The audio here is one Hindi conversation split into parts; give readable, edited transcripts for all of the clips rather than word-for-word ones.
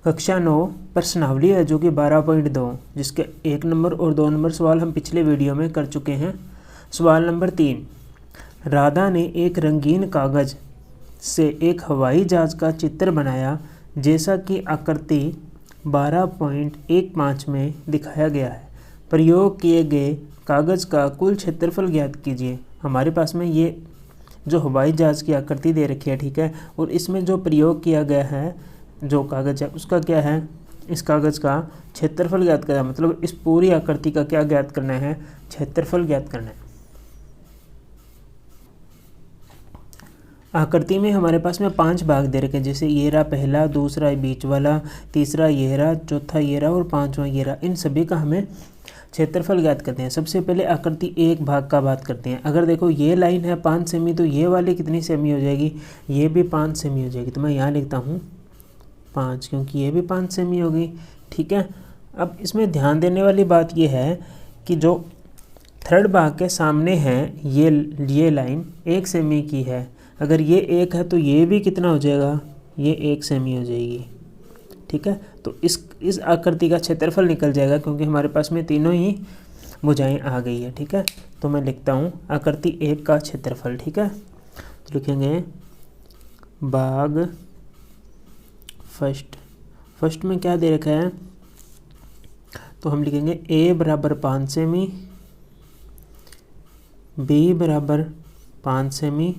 कक्षा 9 प्रश्नावली है जो कि 12.2, जिसके 1 नंबर और 2 नंबर सवाल हम पिछले वीडियो में कर चुके हैं। सवाल नंबर 3, राधा ने एक रंगीन कागज से एक हवाई जहाज का चित्र बनाया जैसा कि आकृति 12.15 में दिखाया गया है। प्रयोग किए गए कागज का कुल क्षेत्रफल ज्ञात कीजिए। हमारे पास में ये जो हवाई जहाज की आकृति दे रखी है, ठीक है, और इसमें जो प्रयोग किया गया है जो कागज है उसका क्या है, इस कागज का क्षेत्रफल ज्ञात करना है। मतलब इस पूरी आकृति का क्या ज्ञात करना है, क्षेत्रफल ज्ञात करना है। आकृति में हमारे पास में 5 भाग दे रखे हैं, जैसे ये रहा पहला, दूसरा बीच वाला, तीसरा ये रहा, चौथा ये रहा और 5वां ये रहा। इन सभी का हमें क्षेत्रफल ज्ञात करते हैं। सबसे पहले आकृति 1 भाग का बात करते हैं। अगर देखो ये लाइन है 5 सेमी, तो ये वाली कितनी सेमी हो जाएगी, ये भी 5 सेमी हो जाएगी। तो मैं यहाँ लिखता हूँ 5, क्योंकि ये भी 5 सेमी होगी, ठीक है। अब इसमें ध्यान देने वाली बात ये है कि जो थर्ड भाग के सामने है ये लाइन 1 सेमी की है। अगर ये 1 है तो ये भी कितना हो जाएगा, ये 1 सेमी हो जाएगी, ठीक है। तो इस आकृति का क्षेत्रफल निकल जाएगा, क्योंकि हमारे पास में तीनों ही भुजाएं आ गई है, ठीक है। तो मैं लिखता हूँ आकृति 1 का क्षेत्रफल, ठीक है। तो लिखेंगे भाग फर्स्ट में क्या दे रखा है, तो हम लिखेंगे a बराबर 5 सेमी, b बराबर 5 सेमी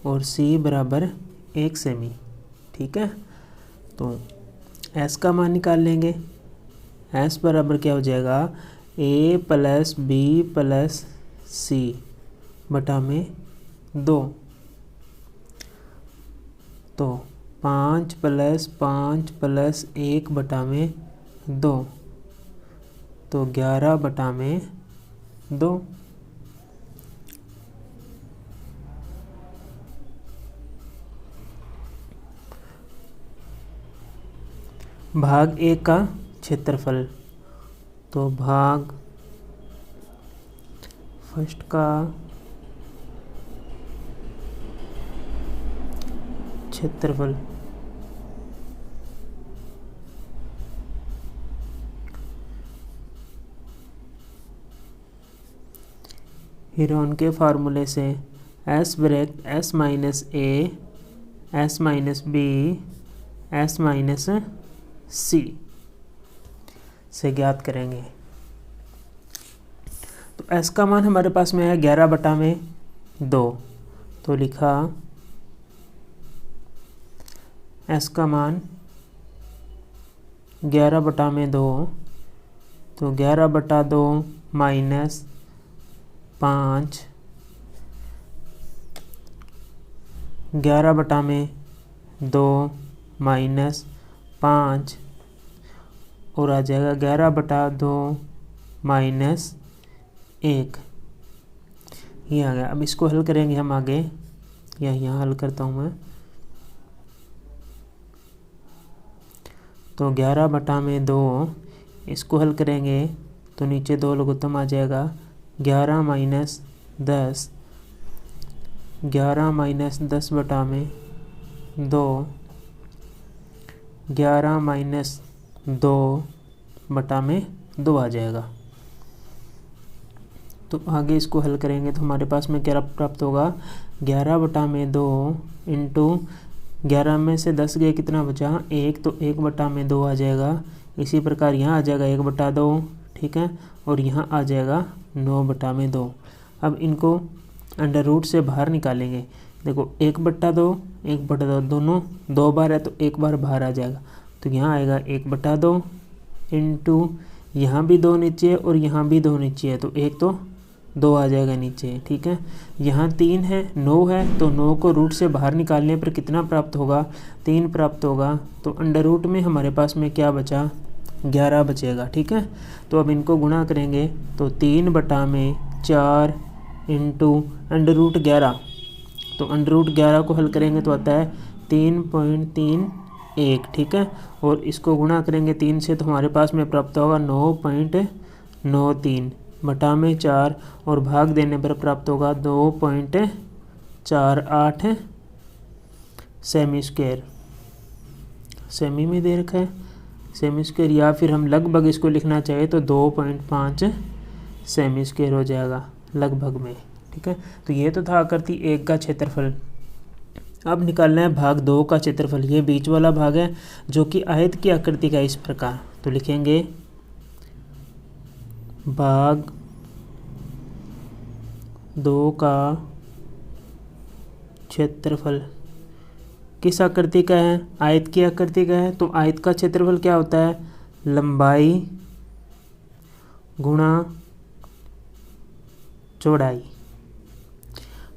और c बराबर 1 सेमी, ठीक है। तो s का मान निकाल लेंगे। s बराबर क्या हो जाएगा, a plus b plus c बटा में 2। तो 5 प्लस 5 प्लस 1 बटा में 2, तो 11 बटा में 2। भाग 1 का क्षेत्रफल, तो भाग फर्स्ट का क्षेत्रफल हीरोन के फार्मूले से s bracket s minus a s minus b s minus c से ज्ञात करेंगे। तो s का मान हमारे पास में है 11 बटा में 2, तो लिखा s का मान 11 बटा में 2, तो 11 बटा 2 माइनस 5, 11 बटा में 2 माइनस 5 और आ जाएगा 11 बटा 2 माइनस 1, ये आ गया। अब इसको हल करेंगे हम आगे, या यहाँ हल करता हूँ मैं। तो 11 बटा में 2 इसको हल करेंगे तो नीचे 2 लघुत्तम आ जाएगा, 11 माइनस 10, 11 माइनस 10 बटा में 2, 11 माइनस 2 बटा में 2 आ जाएगा। तो आगे इसको हल करेंगे तो हमारे पास में क्या प्राप्त होगा, 11 बटा में 2 इंटू 11 में से 10 गए, कितना बचा 1, तो 1 बटा में 2 आ जाएगा। इसी प्रकार यहाँ आ जाएगा 1 बटा 2, ठीक है, और यहाँ आ जाएगा 9 बटा में 2। अब इनको अंडर रूट से बाहर निकालेंगे। देखो 1 बटा 2 1 बटा 2 दोनों 2 बार है, तो 1 बार बाहर आ जाएगा। तो यहाँ आएगा 1 बटा 2 इंटू यहाँ भी 2 नीचे है और यहाँ भी 2 नीचे है, तो 1 तो 2 आ जाएगा नीचे, ठीक है। यहाँ 3 है, 9 है, तो 9 को रूट से बाहर निकालने पर कितना प्राप्त होगा, 3 प्राप्त होगा। तो अंडर रूट में हमारे पास में क्या बचा, 11 बचेगा, ठीक है। तो अब इनको गुणा करेंगे तो 3 बटा में 4 इंटू अंडर रूट 11, तो अंडर रूट 11 को हल करेंगे तो आता है 3.31, ठीक है। और इसको गुणा करेंगे 3 से तो हमारे पास में प्राप्त होगा 9.93 बटा में 4 और भाग देने पर प्राप्त होगा 2.48 सेमी स्क्वायर, सेमी में दे रखा है। सेमी स्क्वायर, या फिर हम लगभग इसको लिखना चाहे तो 2.5 सेमी स्क्वायर हो जाएगा लगभग में। ठीक है, तो ये तो था आकृति 1 का क्षेत्रफल। अब निकालना है भाग 2 का क्षेत्रफल। ये बीच वाला भाग है जो कि आयत की आकृति का इस प्रकार। तो लिखेंगे भाग 2 का क्षेत्रफल किस आकृति का है? आयत की आकृति का है। तो आयत का क्षेत्रफल क्या होता है? लंबाई गुणा चौड़ाई।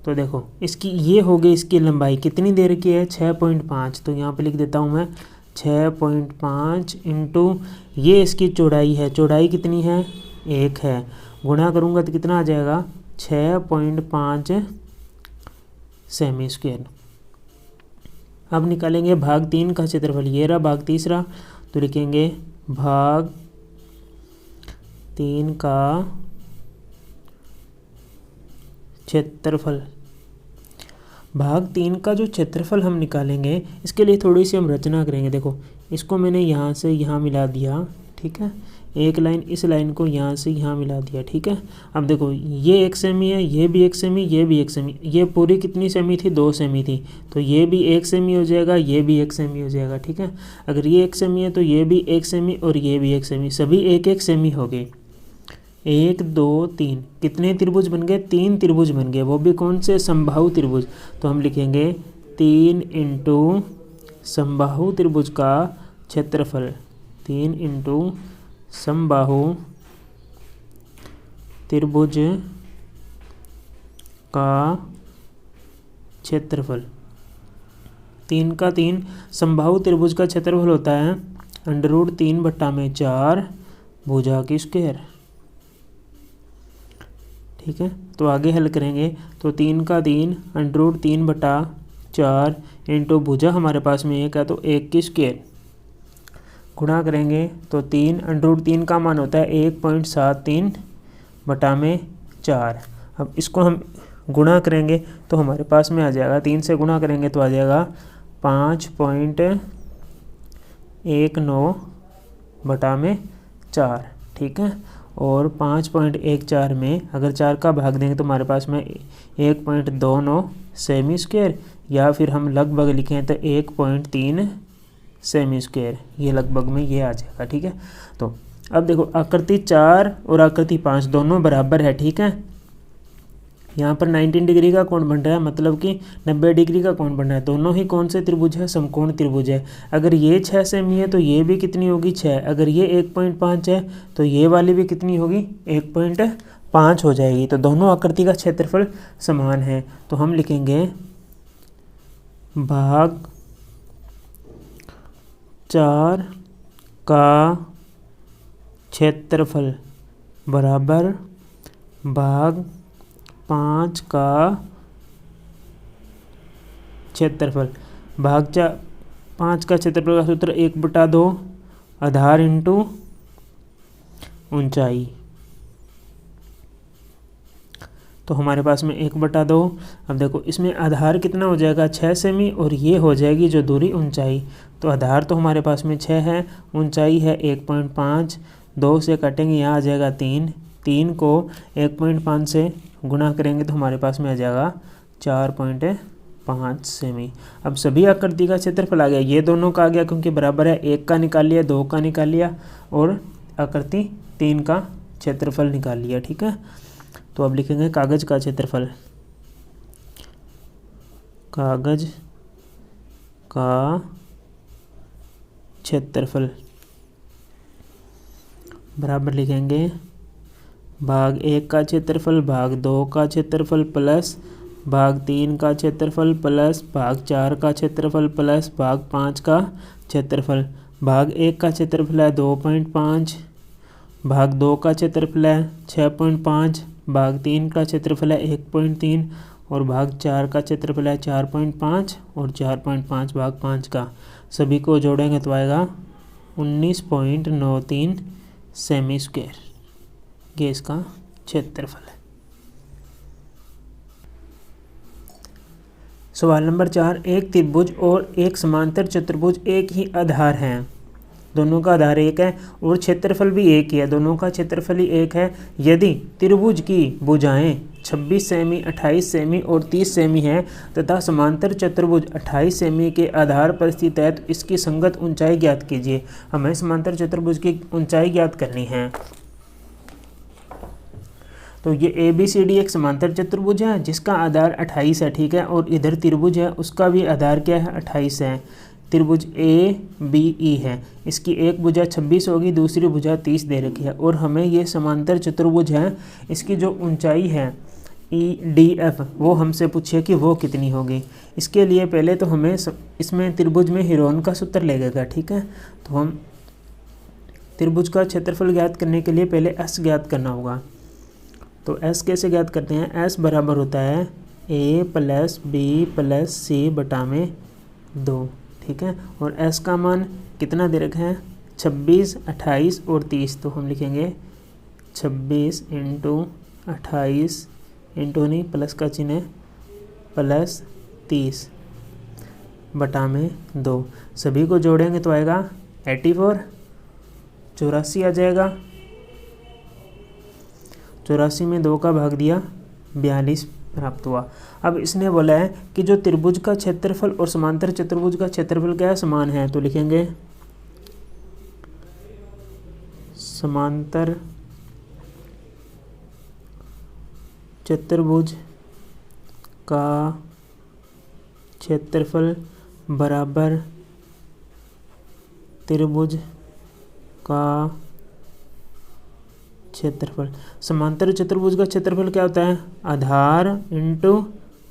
तो देखो इसकी ये हो गई, इसकी लंबाई कितनी देर की है? 6.5। तो यहाँ पे लिख देता हूँ मैं 6.5 इंटू ये इसकी चौड़ाई है। चौड़ाई कितनी है? 1 है। गुणा करूँगा तो कितना आ जाएगा? 6.5 सेमी स्क्वायर। अब निकालेंगे भाग 3 का क्षेत्रफल। ये रहा भाग तीसरा। तो लिखेंगे भाग 3 का क्षेत्रफल। भाग 3 का जो क्षेत्रफल हम निकालेंगे इसके लिए थोड़ी सी हम रचना करेंगे। देखो इसको मैंने यहाँ से यहाँ मिला दिया। ठीक है, एक लाइन इस लाइन को यहाँ से यहाँ मिला दिया। ठीक है, अब देखो ये 1 सेमी है, ये भी 1 सेमी, ये भी 1 सेमी। ये पूरी कितनी सेमी थी? 2 सेमी थी। तो ये भी 1 सेमी हो जाएगा, ये भी 1 सेमी हो जाएगा। ठीक है, अगर ये 1 सेमी है तो ये भी 1 सेमी और ये भी 1 सेमी, सभी 1-1 सेमी हो गए। 1 2 3 कितने त्रिभुज बन गए? 3 त्रिभुज बन गए। वो भी कौन से? समबाहु त्रिभुज। तो हम लिखेंगे 3 इंटू समबाहु त्रिभुज का क्षेत्रफल। 3 इंटू समबाहु त्रिभुज का क्षेत्रफल। 3 का 3 समबाहु त्रिभुज का क्षेत्रफल होता है √3/4 भुजा की स्क्वायर। ठीक है, तो आगे हल करेंगे तो 3 का 3 √3/4 इंटू भुजा हमारे पास में 1 है तो 1 की स्क्वायर। गुणा करेंगे तो 3 √3 का मान होता है 1.73/4। अब इसको हम गुणा करेंगे तो हमारे पास में आ जाएगा, 3 से गुणा करेंगे तो आ जाएगा 5.19/4। ठीक है, और 5.14 में अगर 4 का भाग देंगे तो हमारे पास में 1.29 सेमी स्क्वायर, या फिर हम लगभग लिखें तो 1.3 सेमी स्क्वायर। ये लगभग में ये आ जाएगा। ठीक है, तो अब देखो आकृति 4 और आकृति 5 दोनों बराबर है। ठीक है, यहाँ पर 19 डिग्री का कोण बन रहा है, मतलब कि 90 डिग्री का कोण बन रहा है। दोनों ही कौन से त्रिभुज है? समकोण त्रिभुज है। अगर ये 6 सेमी है तो ये भी कितनी होगी? 6। अगर ये 1.5 है तो ये वाली भी कितनी होगी? 1.5 हो जाएगी। तो दोनों आकृति का क्षेत्रफल समान है। तो हम लिखेंगे भाग 4 का क्षेत्रफल बराबर भाग 5 का क्षेत्रफल। भाग 5 का क्षेत्रफल का सूत्र 1/2 आधार इंटू ऊंचाई। तो हमारे पास में 1/2। अब देखो इसमें आधार कितना हो जाएगा? 6 सेमी, और ये हो जाएगी जो दूरी ऊंचाई। तो आधार तो हमारे पास में 6 है, ऊंचाई है 1.5। 2 से काटेंगे, यहाँ आ जाएगा 3। 3 को 1.5 से गुणा करेंगे तो हमारे पास में आ जाएगा 4.5 सेमी। अब सभी आकृति का क्षेत्रफल आ गया। ये दोनों का आ गया क्योंकि बराबर है। 1 का निकाल लिया, 2 का निकाल लिया, और आकृति 3 का क्षेत्रफल निकाल लिया। ठीक है, तो अब लिखेंगे कागज का क्षेत्रफल। कागज का क्षेत्रफल बराबर लिखेंगे भाग 1 का क्षेत्रफल भाग 2 का क्षेत्रफल प्लस भाग 3 का क्षेत्रफल प्लस भाग 4 का क्षेत्रफल प्लस भाग 5 का क्षेत्रफल। भाग 1 का क्षेत्रफल है 2.5, भाग 2 का क्षेत्रफल है 6.5, भाग 3 का क्षेत्रफल है 1.3 और भाग 4 का क्षेत्रफल है 4.5 और 4.5 भाग 5 का। सभी को जोड़ेंगे तो आएगा 19.93 सेमी स्क्वायर। ये इसका क्षेत्रफल है। सवाल नंबर 4, एक त्रिभुज और एक समांतर चतुर्भुज एक ही आधार हैं दोनों का आधार एक है और क्षेत्रफल भी एक ही है, दोनों का क्षेत्रफल ही एक है। यदि त्रिभुज की भुजाएं 26 सेमी, 28 सेमी और 30 सेमी है तथा समांतर चतुर्भुज 28 सेमी के आधार पर स्थित है तो इसकी संगत ऊंचाई ज्ञात कीजिए। हमें समांतर चतुर्भुज की ऊंचाई ज्ञात करनी है। तो ये ABCD एक समांतर चतुर्भुज है जिसका आधार 28 है, ठीक है, और इधर त्रिभुज है उसका भी आधार क्या है, 28 है। त्रिभुज ABE है, इसकी एक भुजा 26 होगी, दूसरी भुजा 30 दे रखी है और हमें ये समांतर चतुर्भुज है, इसकी जो ऊंचाई है EDF वो हमसे पूछिए कि वो कितनी होगी। इसके लिए पहले तो हमें इसमें त्रिभुज में हीरोन का सूत्र लगेगा, ठीक है। तो हम त्रिभुज का क्षेत्रफल ज्ञात करने के लिए पहले S ज्ञात करना होगा। तो S कैसे ज्ञात करते हैं, S बराबर होता है A + B + C बटा में 2, ठीक है। और S का मान कितना दे रखा है, 26, 28 और 30। तो हम लिखेंगे 26 × 28 इंटू नहीं प्लस का चिन्ह है प्लस 30 बटा में 2। सभी को जोड़ेंगे तो आएगा 84, 84 आ जाएगा। 84 में 2 का भाग दिया 42 प्राप्त हुआ। अब इसने बोला है कि जो त्रिभुज का क्षेत्रफल और समांतर चतुर्भुज का क्षेत्रफल क्या है, समान है। तो लिखेंगे समांतर चतुर्भुज का क्षेत्रफल बराबर त्रिभुज का क्षेत्रफल। समांतर चतुर्भुज का क्षेत्रफल क्या होता है, आधार इंटू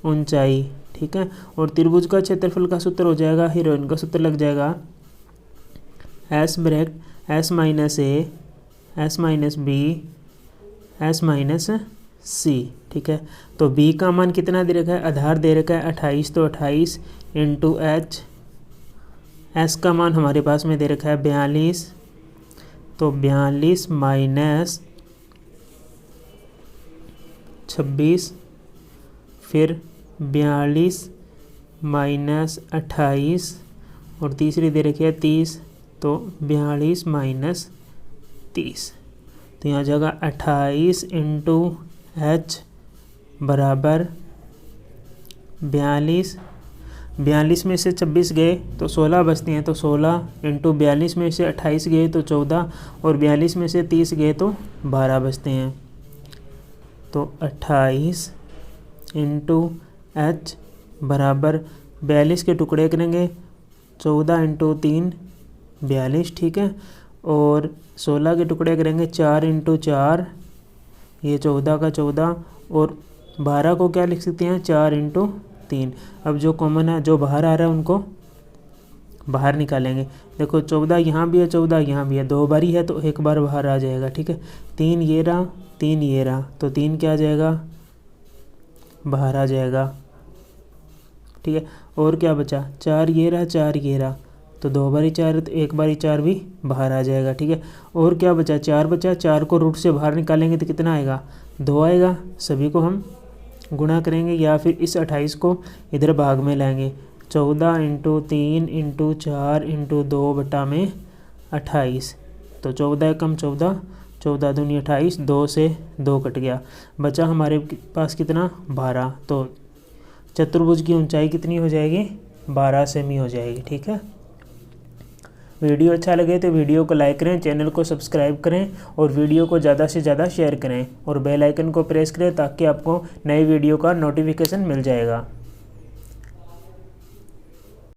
ऊंचाई, ठीक है। और त्रिभुज का क्षेत्रफल का सूत्र हो जाएगा, हीरोइन का सूत्र लग जाएगा S bracket S - A S - B S - C, ठीक है। तो B का मान कितना दे रखा है, आधार दे रखा है 28, तो 28 इंटू H। S का मान हमारे पास में दे रखा है 42, तो 42 माइनस 26, फिर 42 माइनस 28 और तीसरी दे रखी है 30, तो 42 माइनस 30। तो यहाँ जगह 28 इंटू H बराबर 42। 42 में से 26 गए तो 16 बचते हैं, तो 16 इंटू 42 में से 28 गए तो 14 और 42 में से 30 गए तो 12 बचते हैं। तो 28 इंटू H बराबर 42 के टुकड़े करेंगे, 14 इंटू 3 42, ठीक है। और 16 के टुकड़े करेंगे 4 इंटू 4, ये 14 का 14, और 12 को क्या लिख सकते हैं, 4 इंटू 3। अब जो कॉमन है, जो बाहर आ रहा है उनको बाहर निकालेंगे। देखो 14 यहाँ भी है, 14 यहाँ भी है, 2 बारी है तो एक बार बाहर आ जाएगा, ठीक है। 3 ये रहा, 3 ये रहा, तो 3 क्या आ जाएगा, बाहर आ जाएगा, ठीक है। और क्या बचा, 4 ये रहा, 4 ये रहा, तो 2 बारी 4 तो 1 बारी 4 भी बाहर आ जाएगा, ठीक है। और क्या बचा, 4 बचा, 4 को रूट से बाहर निकालेंगे तो कितना आएगा, 2 आएगा। सभी को हम गुणा करेंगे या फिर इस 28 को इधर भाग में लाएंगे। 14 इंटू 3 इंटू 4 इंटू 2 बटा में 28, तो 14 कम 14, 14 दूनी 28, 2 से 2 कट गया, बचा हमारे पास कितना, 12। तो चतुर्भुज की ऊंचाई कितनी हो जाएगी, 12 सेमी हो जाएगी, ठीक है। वीडियो अच्छा लगे तो वीडियो को लाइक करें, चैनल को सब्सक्राइब करें और वीडियो को ज़्यादा से ज़्यादा शेयर करें और बेल आइकन को प्रेस करें ताकि आपको नई वीडियो का नोटिफिकेशन मिल जाएगा।